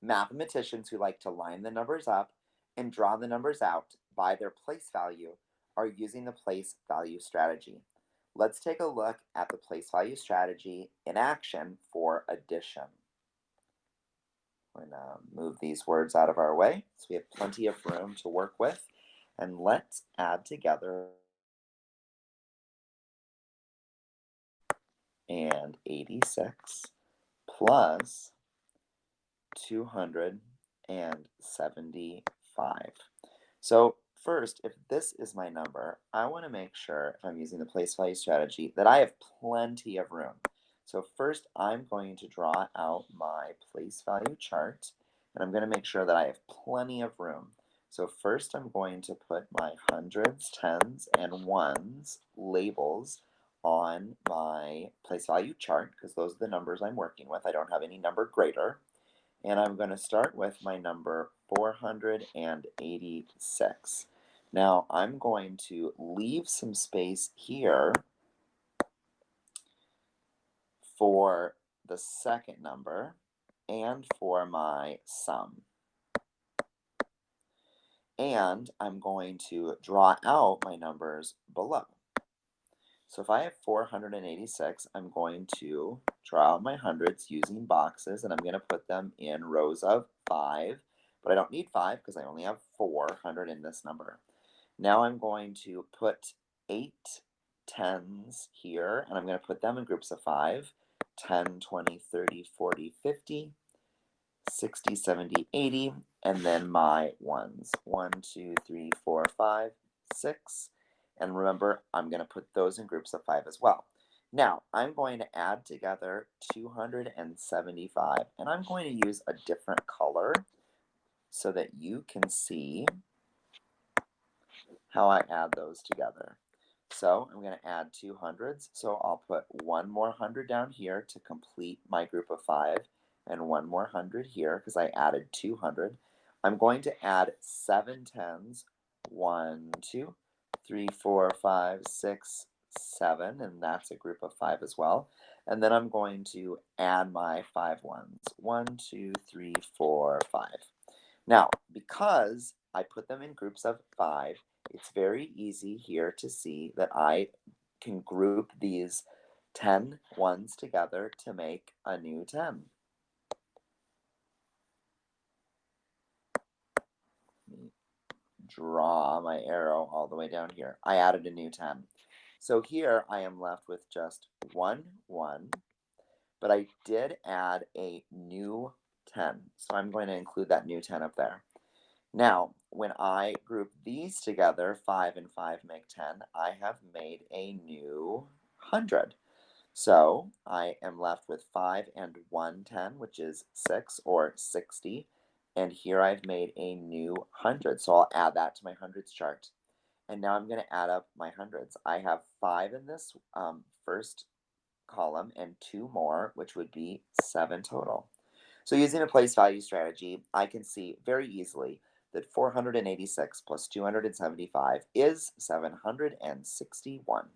Mathematicians who like to line the numbers up and draw the numbers out by their place value are using the place value strategy. Let's take a look at the place value strategy in action for addition. I'm going to move these words out of our way so we have plenty of room to work with. And let's add together and 86 plus 275. So first, if this is my number, I want to make sure, if I'm using the place value strategy, that I have plenty of room. So first, I'm going to draw out my place value chart, and I'm going to make sure that I have plenty of room. So first, I'm going to put my hundreds, tens, and ones labels on my place value chart, because those are the numbers I'm working with. I don't have any number greater. And I'm going to start with my number 486. Now I'm going to leave some space here for the second number and for my sum. And I'm going to draw out my numbers below. So if I have 486, I'm going to draw out my hundreds using boxes, and I'm going to put them in rows of 5. But I don't need 5 because I only have 400 in this number. Now I'm going to put 8 tens here, and I'm going to put them in groups of 5. 10, 20, 30, 40, 50, 60, 70, 80, and then my ones. 1, 2, 3, 4, 5, 6. And remember, I'm going to put those in groups of 5 as well. Now, I'm going to add together 275, and I'm going to use a different color so that you can see how I add those together. So I'm going to add 200s, so I'll put one more 100 down here to complete my group of 5, and one more 100 here because I added 200. I'm going to add 7 tens, 1, 2, 3, 4, 5, 6, 7, and that's a group of 5 as well. And then I'm going to add my 5 ones, 1, 2, 3, 4, 5. Now, because I put them in groups of 5, it's very easy here to see that I can group these 10 ones together to make a new 10. Let me draw my arrow all the way down here. I added a new 10. So here I am left with just 1, 1, but I did add a new 10. So I'm going to include that new 10 up there. Now, when I group these together, 5 and 5 make 10, I have made a new 100. So I am left with 5 and 1 10, which is 6 or 60. And here I've made a new 100. So I'll add that to my hundreds chart. And now I'm going to add up my hundreds. I have 5 in this first column and 2 more, which would be 7 total. So using a place value strategy, I can see very easily that 486 plus 275 is 761.